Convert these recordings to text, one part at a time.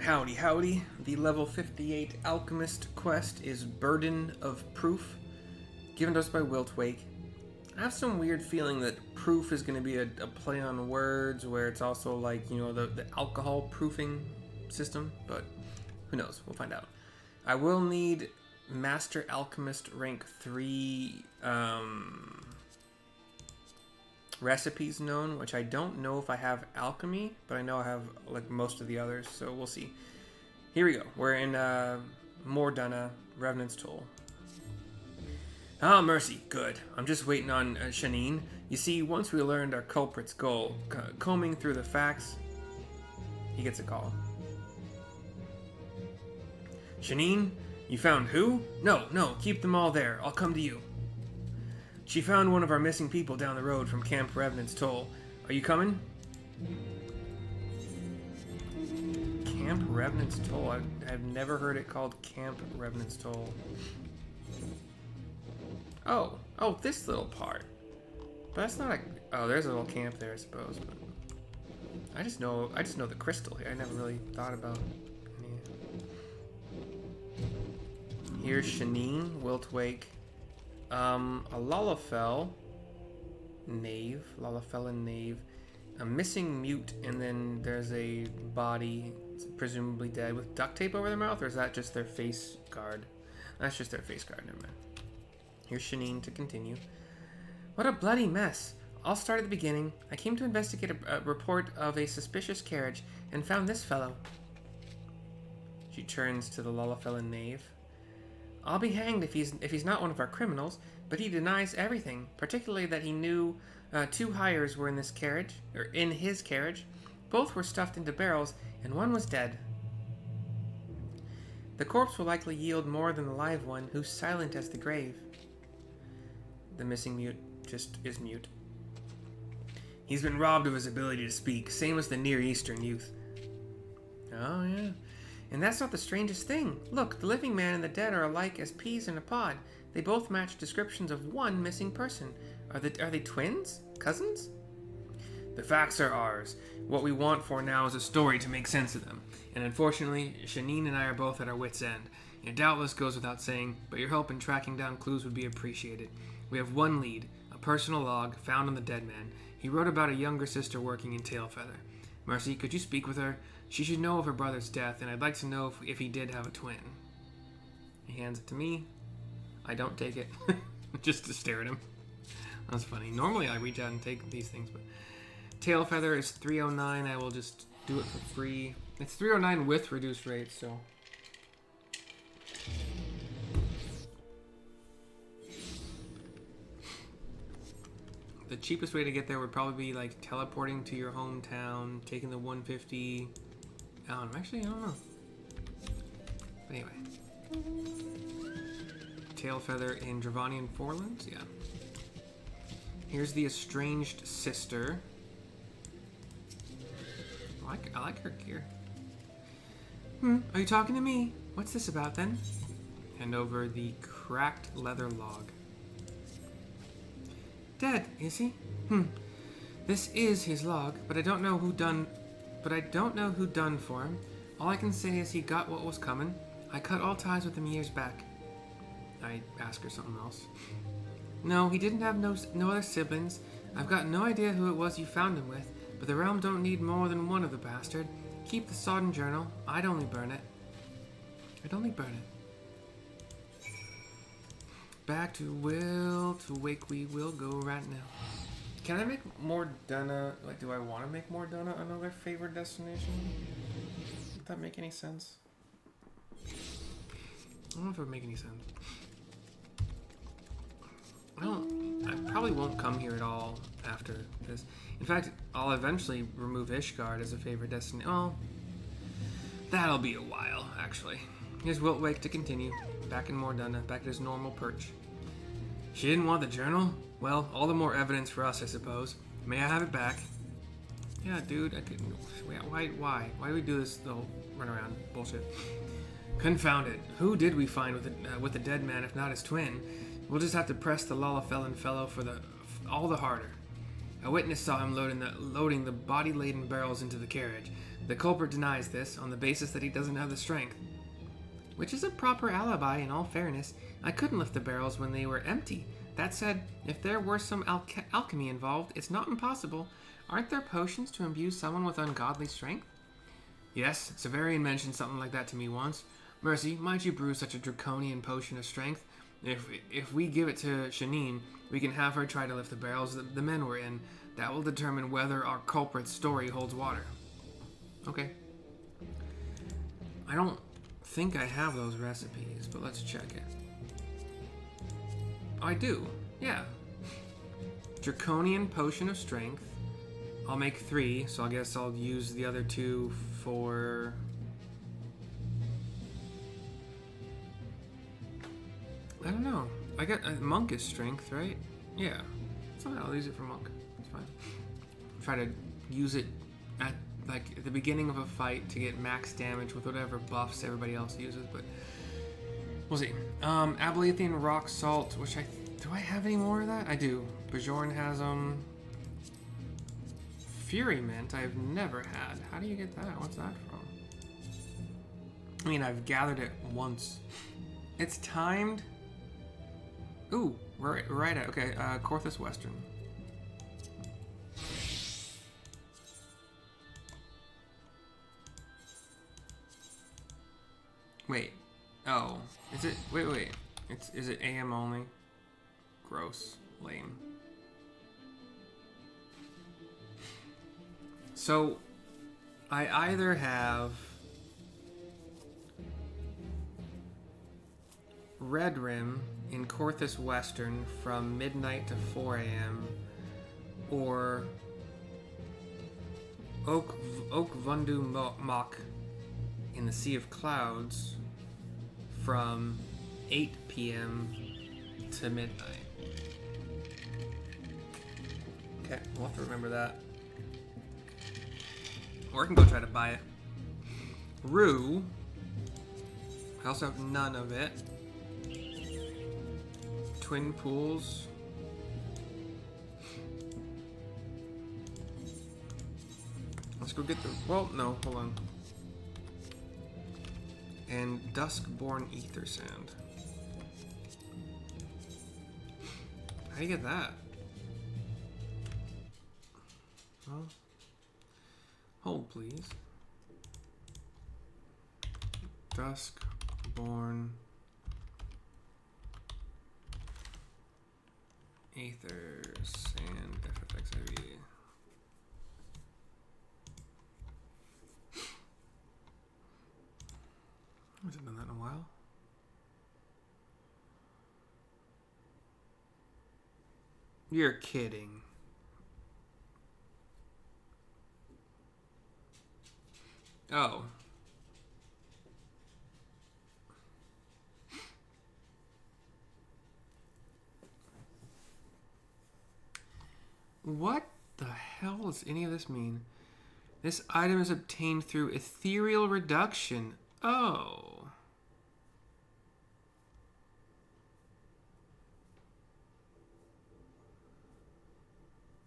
Howdy, howdy. The level 58 Alchemist quest is Burden of Proof, given to us by Wiltwake. I have some weird feeling that proof is going to be a play on words, where it's also like, you know, the alcohol proofing system, but who knows? We'll find out. I will need Master Alchemist rank 3 recipes known, which I don't know if I have alchemy, but I know I have like most of the others, so we'll see. Here we go. We're in Mordana, Revenant's Toll. Ah, mercy. Good. I'm just waiting on Chanene. You see, once we learned our culprit's goal, combing through the facts, he gets a call. Chanene, you found who? No, keep them all there. I'll come to you. She found one of our missing people down the road from Camp Revenant's Toll. Are you coming? Camp Revenant's Toll? I've never heard it called Camp Revenant's Toll. Oh, this little part. But that's not a... Oh, there's a little camp there, I suppose. But I just know the crystal here. I never really thought about any... Here's Chanene, Wiltwake. A Lalafel and Knave, a missing mute, and then there's a body, presumably dead, with duct tape over their mouth, or is that just their face guard? That's just their face guard, never mind. Here's Chanene to continue. What a bloody mess. I'll start at the beginning. I came to investigate a report of a suspicious carriage, and found this fellow. She turns to the Lalafel and Knave. I'll be hanged if he's not one of our criminals, but he denies everything, particularly that he knew 2 hires were in his carriage. Both were stuffed into barrels, and one was dead. The corpse will likely yield more than the live one, who's silent as the grave. The missing mute just is mute. He's been robbed of his ability to speak, same as the Near Eastern youth. Oh, yeah. And that's not the strangest thing. Look, the living man and the dead are alike as peas in a pod. They both match descriptions of one missing person. Are they twins? Cousins? The facts are ours. What we want for now is a story to make sense of them. And unfortunately, Chanene and I are both at our wits' end. It doubtless goes without saying, but your help in tracking down clues would be appreciated. We have one lead, a personal log found on the dead man. He wrote about a younger sister working in Tailfeather. Mercy, could you speak with her? She should know of her brother's death, and I'd like to know if he did have a twin. He hands it to me. I don't take it, just to stare at him. That's funny. Normally I reach out and take these things, but... Tailfeather is 309. I will just do it for free. It's 309 with reduced rates, so... The cheapest way to get there would probably be like teleporting to your hometown, taking the 150. I don't know. But anyway. Tailfeather in Dravanian Forelands? Yeah. Here's the estranged sister. I like her gear. Are you talking to me? What's this about then? Hand over the cracked leather log. Dead, is he? This is his log, but I don't know who done for him. All I can say is he got what was coming. I cut all ties with him years back. I ask her something else. No, he didn't have no other siblings. I've got no idea who it was you found him with, but the realm don't need more than one of the bastard. Keep the sodden journal. I'd only burn it. Back to Wiltwake we will go right now. Can I make Mordana, like, do I want to make Mordana another favorite destination? Would that make any sense? I don't know if it would make any sense. I probably won't come here at all after this. In fact, I'll eventually remove Ishgard as a favorite destination. Oh, that'll be a while, actually. Here's Wiltwake to continue. Back in Mordana, back at his normal perch. She didn't want the journal? Well, all the more evidence for us, I suppose. May I have it back? Yeah, dude, I couldn't... Why? Why do we do this little runaround bullshit? Confound it. Who did we find with the dead man, if not his twin? We'll just have to press the Lalafel fellow for all the harder. A witness saw him loading the body-laden barrels into the carriage. The culprit denies this on the basis that he doesn't have the strength. Which is a proper alibi, in all fairness. I couldn't lift the barrels when they were empty. That said, if there were some alchemy involved, it's not impossible. Aren't there potions to imbue someone with ungodly strength? Yes, Severian mentioned something like that to me once. Mercy, might you brew such a draconian potion of strength? If we give it to Chanene, we can have her try to lift the barrels the men were in. That will determine whether our culprit's story holds water. Okay. I don't think I have those recipes, but let's check it. I do, yeah. Draconian potion of strength. I'll make 3, so I guess I'll use the other 2 for... I don't know. I got monk is strength, right? Yeah. So I'll use it for monk. It's fine. Try to use it at the beginning of a fight to get max damage with whatever buffs everybody else uses, but we'll see. Abelethian rock salt, which do I have any more of that? I do. Bajorn has them. Fury mint I've never had. How do you get that? What's that from? I mean, I've gathered it once. It's timed. Ooh, we're right at, okay, Corthus Western. Wait, oh, is it, wait, is it AM only? Gross, lame. So, I either have Red Rim in Corthus Western from midnight to 4 a.m. or Oak Vundu Mok in the Sea of Clouds from 8 p.m. to midnight. Okay, we'll have to remember that. Or I can go try to buy it. Rue. I also have none of it. Twin Pools. Let's go get the... Well, no, hold on. And Duskborn Ether Sand. How do you get that? Well, hold please. Duskborn Ether Sand FFXIV. I haven't done that in a while. You're kidding. Oh. What the hell does any of this mean? This item is obtained through ethereal reduction. Oh.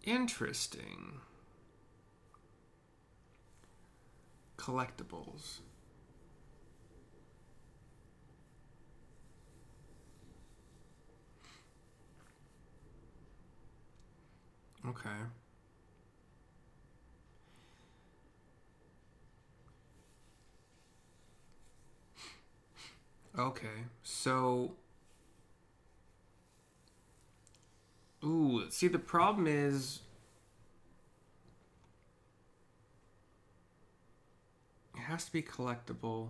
Interesting. Collectibles. Okay. Okay, so... Ooh, see, the problem is... It has to be collectible.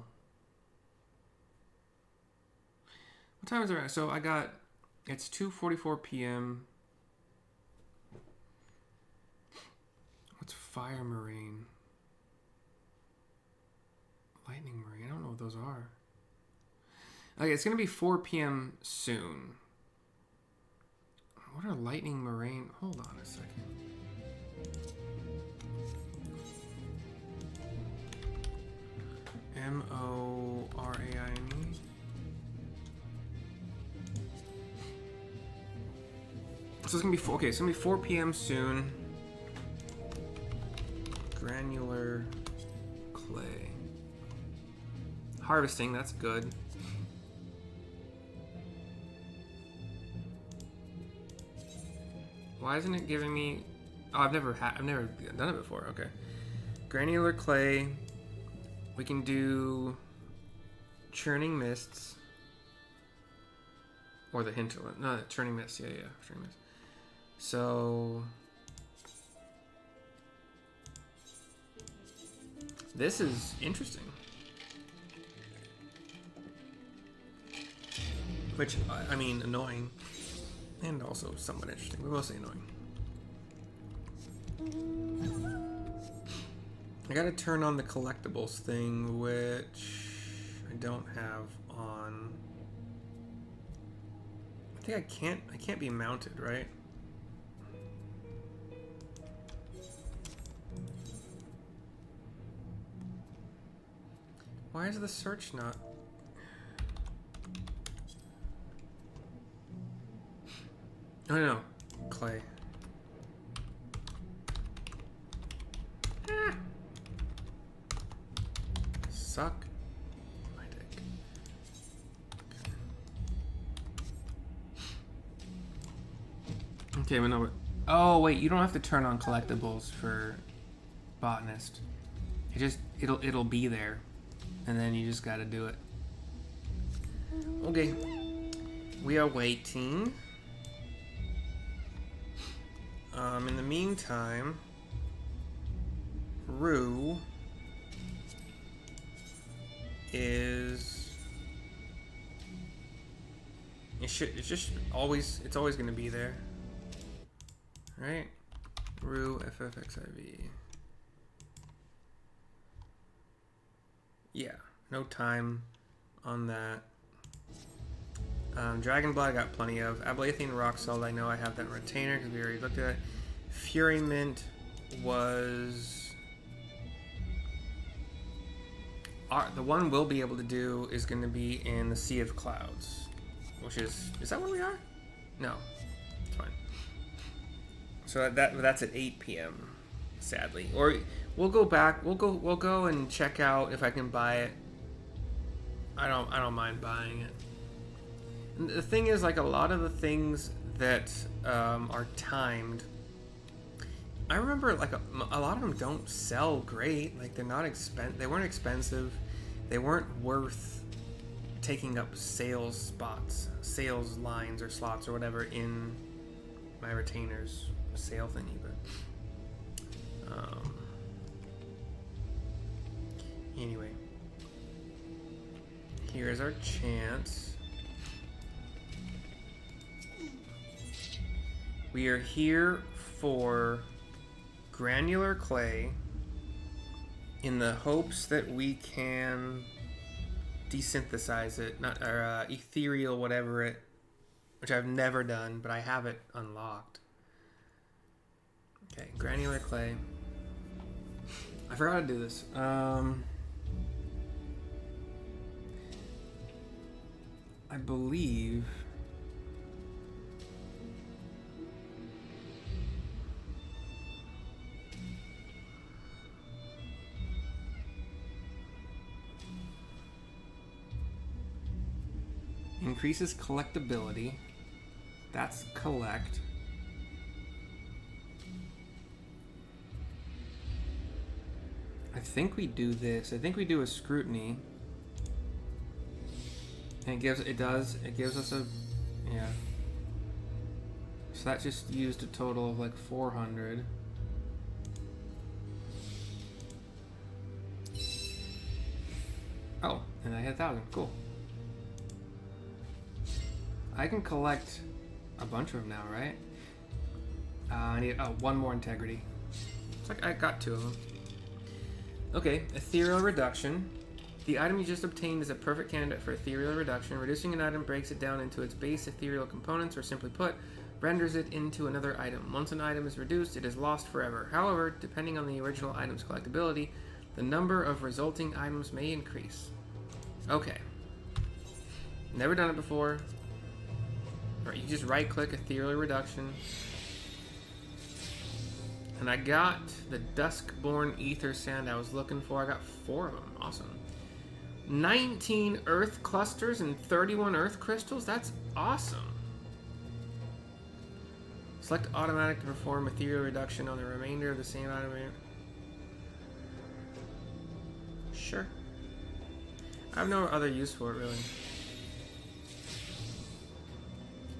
What time is it? So I got... It's 2:44 p.m. What's Fire Marine? Lightning Marine? I don't know what those are. Okay, it's going to be 4 p.m. soon. What are Lightning Marine? Hold on a second. M-O-R-A-I-N-E. So it's going to be... Okay, it's going to be 4 p.m. soon. Granular Harvesting, that's good. Why isn't it giving me... Oh, I've never done it before. Okay. Granular clay. We can do churning mists. Or the hinterland. No, churning mists. Yeah, churning mists. So... This is interesting. Which, I mean, annoying. And also somewhat interesting, but mostly annoying. I gotta turn on the collectibles thing, which I don't have on. I think I can't be mounted, right? Why is the search not? No. Clay. Ah. Suck my dick. Okay, we know what. Oh wait, you don't have to turn on collectibles for botanist. It'll be there, and then you just got to do it. Okay, we are waiting. In the meantime, Rue is... It's always going to be there. Right? Rue FFXIV. Yeah, no time on that. Dragon Blood I got plenty of. Ablathine Rock Salt, I know I have that in Retainer because we already looked at it. Fury Mint was... the one we'll be able to do is going to be in the Sea of Clouds. Which is... Is that where we are? No. It's fine. So that's at 8 p.m. Sadly. Or we'll go back. We'll go and check out if I can buy it. I don't mind buying it. The thing is, like, a lot of the things that are timed, I remember, like, a lot of them don't sell great. Like, they're not they weren't expensive. They weren't worth taking up sales spots, sales lines or slots or whatever in my Retainer's sale thingy. But anyway, here's our chance. We are here for granular clay in the hopes that we can desynthesize it, or ethereal whatever it, which I've never done, but I have it unlocked. Okay, granular clay. I forgot to do this. I believe... Increases collectability. That's collect. I think we do this. I think we do a scrutiny. And it gives us a, yeah. So that just used a total of like 400. Oh, and I hit 1,000. Cool. I can collect a bunch of them now, right? I need one more integrity. It's like I got 2 of them. Okay, ethereal reduction. The item you just obtained is a perfect candidate for ethereal reduction. Reducing an item breaks it down into its base ethereal components, or simply put, renders it into another item. Once an item is reduced, it is lost forever. However, depending on the original item's collectability, the number of resulting items may increase. Okay. Never done it before. Alright, you just right-click ethereal reduction. And I got the Duskborn Ether Sand I was looking for. I got 4 of them. Awesome. 19 earth clusters and 31 earth crystals? That's awesome. Select automatic to perform material reduction on the remainder of the same item. Sure. I have no other use for it, really.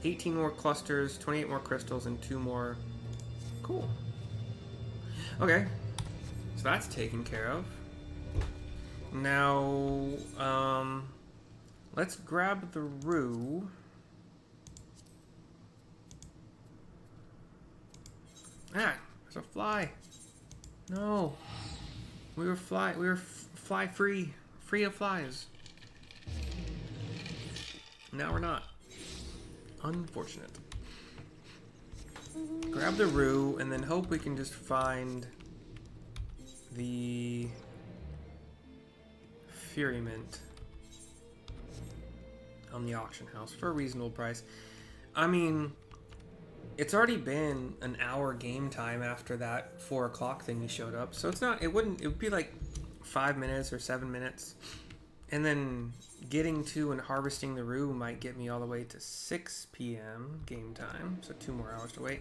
18 more clusters, 28 more crystals, and 2 more. Cool. Okay. So that's taken care of. Now, let's grab the rue. Ah, there's a fly. No. We were fly free. Free of flies. Now we're not. Unfortunate. Grab the rue and then hope we can just find the Fury Mint on the auction house for a reasonable price. I mean, it's already been an hour game time after that 4 o'clock thing he showed up, so it would be like 5 minutes or 7 minutes, and then getting to and harvesting the rue might get me all the way to 6 p.m. game time, so 2 more hours to wait.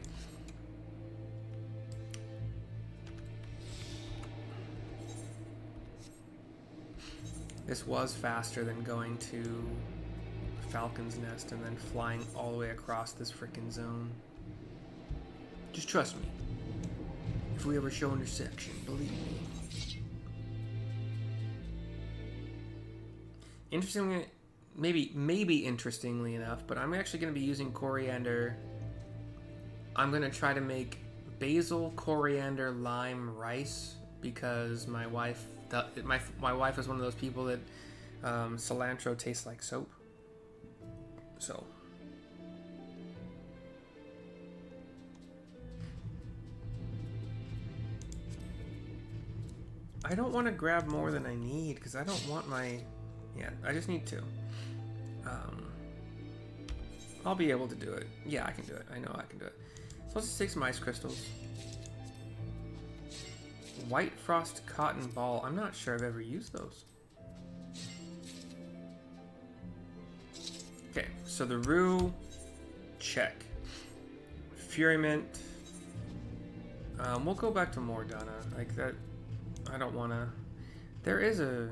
This was faster than going to Falcon's Nest and then flying all the way across this frickin' zone. Just trust me. If we ever show intersection, believe me. Interestingly, maybe interestingly enough, but I'm actually going to be using coriander. I'm going to try to make basil, coriander, lime rice because my wife is one of those people that cilantro tastes like soap. So I don't want to grab more than I need because I don't want my... Yeah, I just need 2. I'll be able to do it. Yeah, I can do it. I know I can do it. So let's just take some ice crystals. White Frost Cotton Ball. I'm not sure I've ever used those. Okay, so the rue, check. Fury Mint. We'll go back to Mordana. Like that, I don't want to... There is a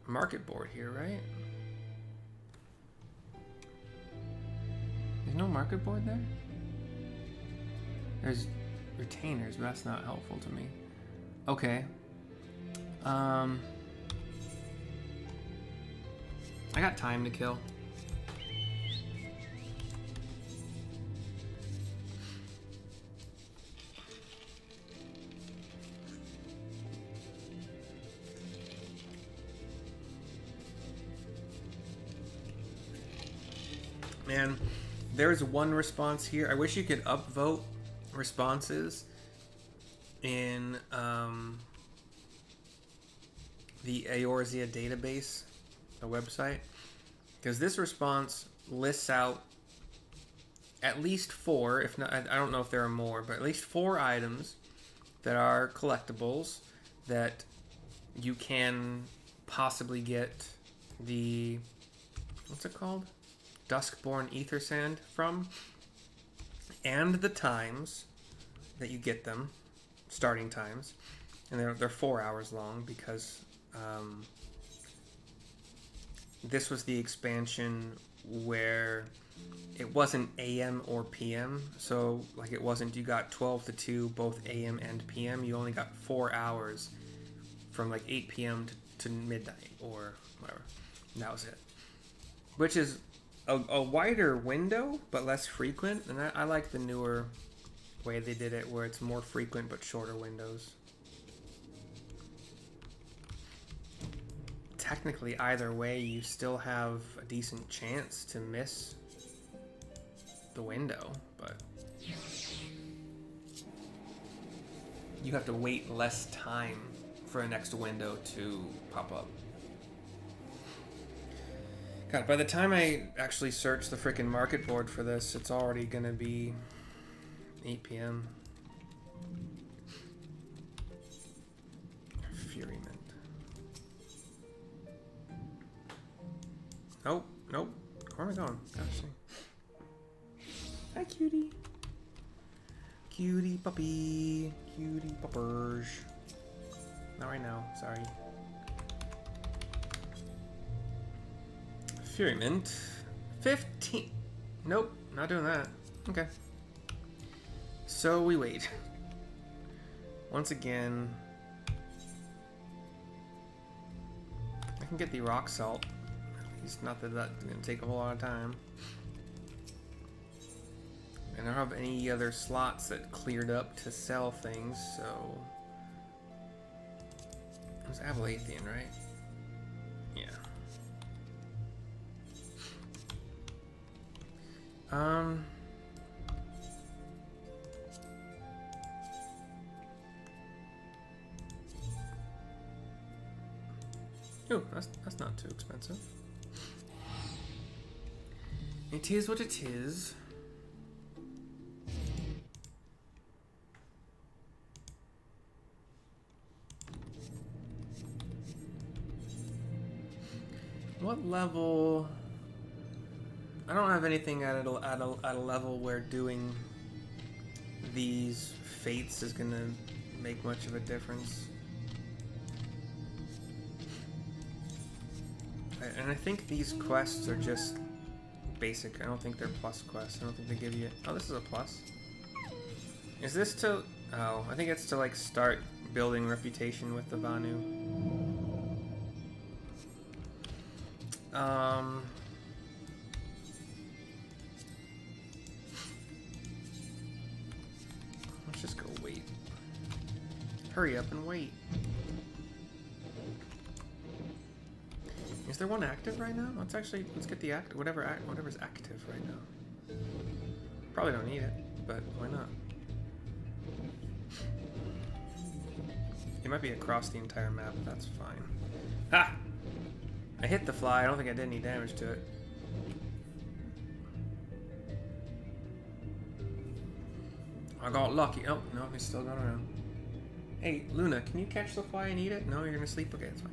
market board here, right? There's no market board there? There's retainers, but that's not helpful to me. Okay. I got time to kill. Man, there's one response here. I wish you could upvote responses in the Eorzea database, the website, because this response lists out at least 4, if not, I don't know if there are more, but at least 4 items that are collectibles that you can possibly get the, what's it called? Duskborn Ether Sand from, and the times that you get them, starting times, and they're 4 hours long because this was the expansion where it wasn't AM or PM, so like it wasn't you got 12 to 2 both AM and PM. You only got 4 hours from like 8 p.m. to midnight or whatever. And that was it, which is a wider window but less frequent, and I like the newer way they did it where it's more frequent but shorter windows. Technically either way you still have a decent chance to miss the window, but you have to wait less time for a next window to pop up. God, by the time I actually search the freaking market board for this, it's already gonna be 8 p.m. Fury Mint. Nope, nope. Where am I going? Gosh. Hi, cutie. Cutie puppy. Cutie puppers. Not right now, sorry. Fury Mint. 15. Nope, not doing that. Okay. So we wait. Once again, I can get the rock salt. At least not that that's gonna take a whole lot of time. And I don't have any other slots that cleared up to sell things, so it was Abalathian, right? Yeah. Oh, that's not too expensive. It is what it is. What level? I don't have anything at a level where doing these fates is gonna make much of a difference. And I think these quests are just basic. I don't think they're plus quests. I don't think they give you... Oh, this is a plus. Is this to... Oh, I think it's to, like, start building reputation with the Vanu. Let's just go wait. Hurry up and wait. Is there one active right now? Let's get the whatever's active right now. Probably don't need it, but why not? It might be across the entire map, but that's fine. Ha! I hit the fly. I don't think I did any damage to it. I got lucky. Oh, no, he's still going around. Hey, Luna, can you catch the fly and eat it? No, you're gonna sleep? Okay, it's fine.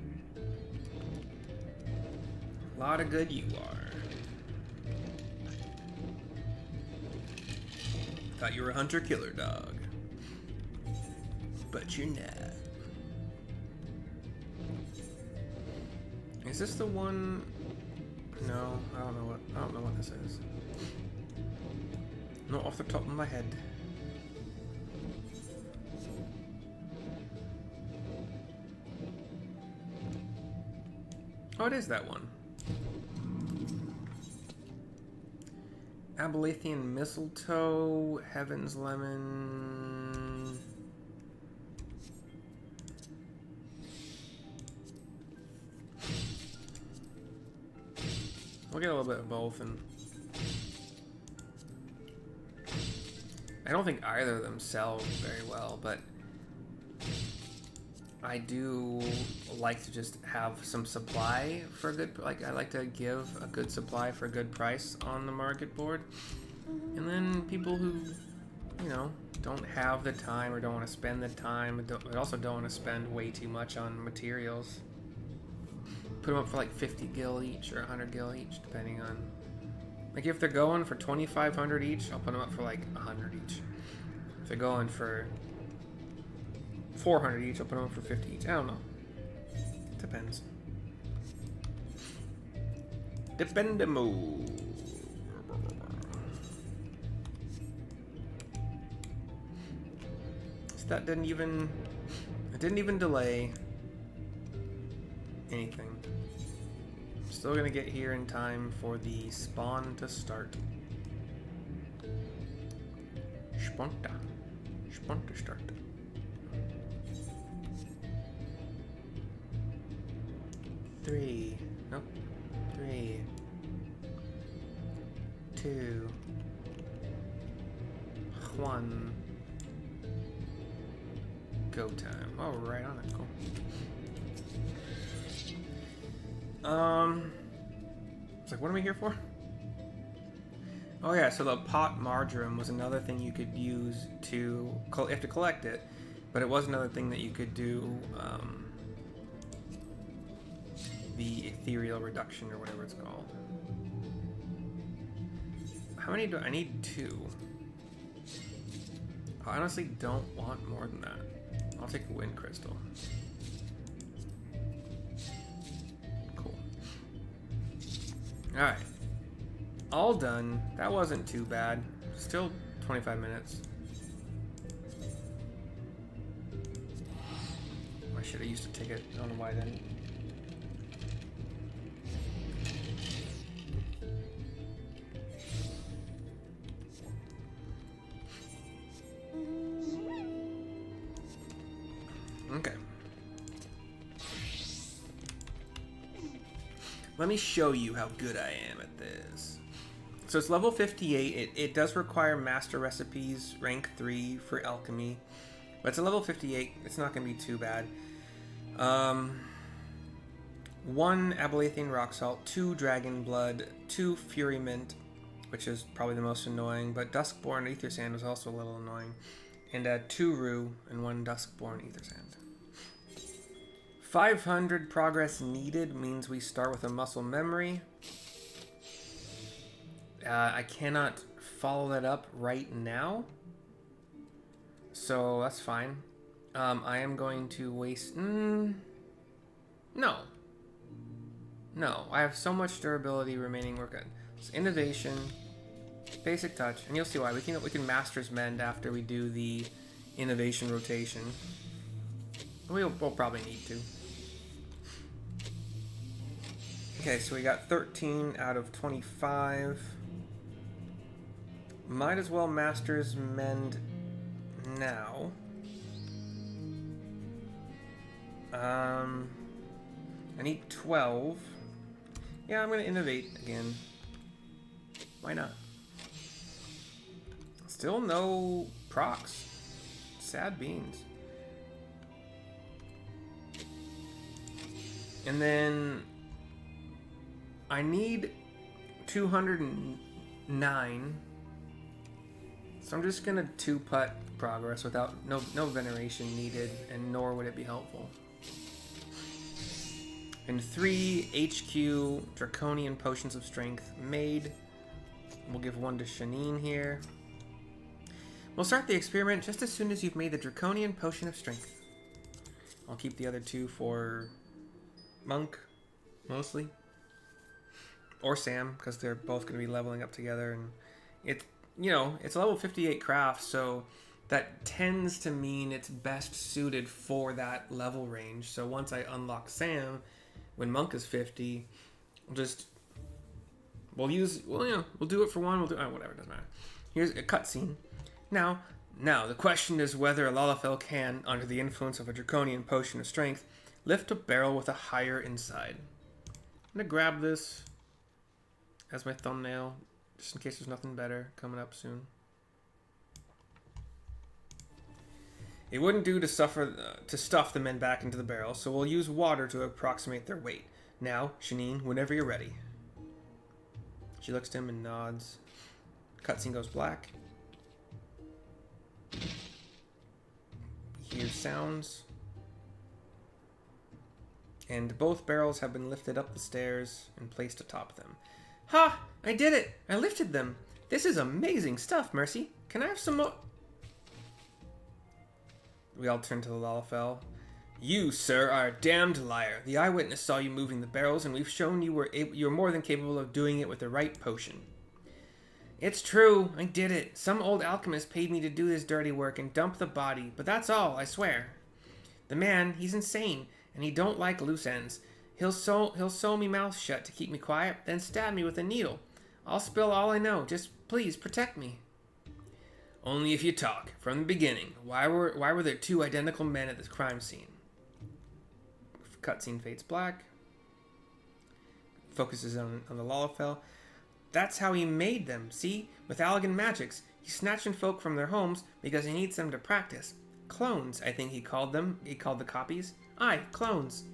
A lot of good you are. Thought you were a hunter-killer dog. But you're not. Is this the one? No, I don't know what this is. Not off the top of my head. Oh, it is that one. Abalathian mistletoe, Heaven's lemon. We'll get a little bit of both, and I don't think either of them sell very well, but I do like to just have some supply for a good, like, I like to give a good supply for a good price on the market board. And then people who, you know, don't have the time or don't want to spend the time, but also don't want to spend way too much on materials, put them up for like 50 gil each or 100 gil each, depending on, like, if they're going for 2,500 each, I'll put them up for like 100 each. If they're going for 400 each, I'll put them up for 50 each. I don't know. Depends. Dependemo. So that didn't even delay anything. Still gonna get here in time for the spawn to start. Spawn to start. Three, 2, 1, go time. Oh, we're right on it. Cool. It's like, what am I here for? Oh yeah, so the pot marjoram was another thing you could use to, you have to collect it, but it was another thing that you could do, the ethereal reduction or whatever it's called. How many do I need? 2. I honestly don't want more than that. I'll take a wind crystal. Cool. Alright. All done. That wasn't too bad. Still 25 minutes. I should have used to take it. I don't know why then. Okay. Let me show you how good I am at this. So it's level 58. It does require master recipes, rank 3 for alchemy. But it's a level 58. It's not going to be too bad. 1 Abelathian rock salt, 2 dragon blood, 2 fury mint, which is probably the most annoying, but duskborn ether sand was also a little annoying, and 2 rue and 1 duskborn ether sand. 500 progress needed means we start with a muscle memory. I cannot follow that up right now, so that's fine. I am going to waste... No, I have so much durability remaining. We're good. So innovation, basic touch, and you'll see why. We can master's mend after we do the innovation rotation. We'll probably need to. Okay, so we got 13 out of 25. Might as well master's mend now. I need 12. Yeah, I'm going to innovate again. Why not? Still no procs. Sad beans. And then I need 209. So I'm just going to 2-putt progress without no veneration needed, and nor would it be helpful. And 3 HQ Draconian Potions of Strength made. We'll give 1 to Chanene here. We'll start the experiment just as soon as you've made the Draconian Potion of Strength. I'll keep the other 2 for Monk, mostly. Or Sam, because they're both going to be leveling up together. And it's, you know, it's level 58 craft, so that tends to mean it's best suited for that level range. So once I unlock Sam, when Monk is 50, we'll do it for 1, we'll do whatever, doesn't matter. Here's a cutscene. Now the question is whether Lalafel can, under the influence of a Draconian Potion of Strength, lift a barrel with a higher inside. I'm gonna grab this as my thumbnail, just in case there's nothing better coming up soon. It wouldn't do to stuff the men back into the barrel, so we'll use water to approximate their weight. Now, Chanene, whenever you're ready. She looks to him and nods. Cutscene goes black. Hear sounds. And both barrels have been lifted up the stairs and placed atop them. Ha! I did it! I lifted them! This is amazing stuff, Mercy. Can I have some more? We all turn to the Lalafel. You, sir, are a damned liar. The eyewitness saw you moving the barrels, and we've shown you're more than capable of doing it with the right potion. It's true. I did it. Some old alchemist paid me to do this dirty work and dump the body, but that's all, I swear. The man, he's insane, and he don't like loose ends. He'll sew me mouth shut to keep me quiet, then stab me with a needle. I'll spill all I know. Just please protect me. Only if you talk. From the beginning, why were there 2 identical men at this crime scene? Cutscene fades black. Focuses on the Lalafel. That's how he made them, see? With Allegan magics. He's snatching folk from their homes because he needs them to practice. Clones, I think he called them. He called the copies. Aye, clones.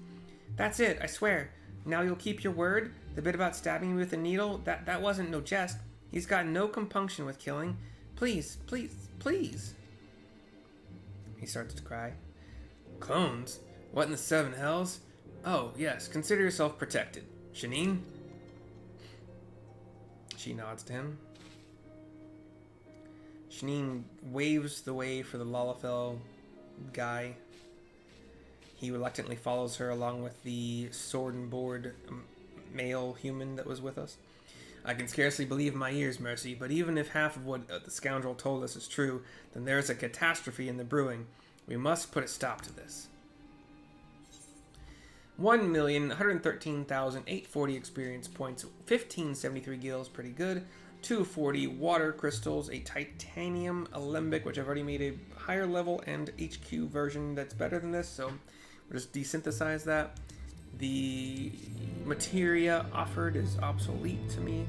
That's it, I swear. Now you'll keep your word? The bit about stabbing me with a needle? That wasn't no jest. He's got no compunction with killing. Please, please, please. He starts to cry. Clones? What in the 7 hells? Oh, yes, consider yourself protected. Chanene? She nods to him. Chanene waves the way for the Lalafel guy. He reluctantly follows her along with the sword and board male human that was with us. I can scarcely believe my ears, Mercy, but even if half of what the scoundrel told us is true, then there is a catastrophe in the brewing. We must put a stop to this. 1,113,840 experience points, 1573 gills, pretty good. 240 water crystals, a titanium alembic, which I've already made a higher level and HQ version that's better than this, so we'll just desynthesize that. The materia offered is obsolete to me.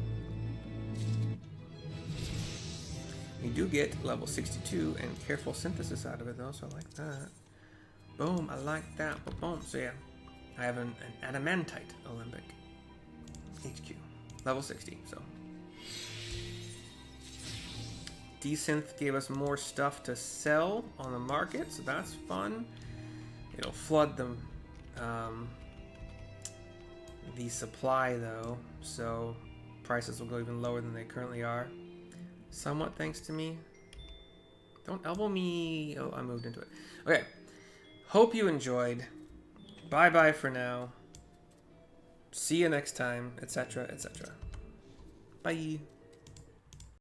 You do get level 62 and careful synthesis out of it though, so I like that. Boom, I like that. Boom. So yeah, I have an adamantite alembic. HQ. Level 60, so. Desynth gave us more stuff to sell on the market, so that's fun. It'll flood them. The supply though, so prices will go even lower than they currently are. Somewhat thanks to me. Don't elbow me. Oh, I moved into it. Okay. Hope you enjoyed. Bye bye for now. See you next time, etc., etc. Bye.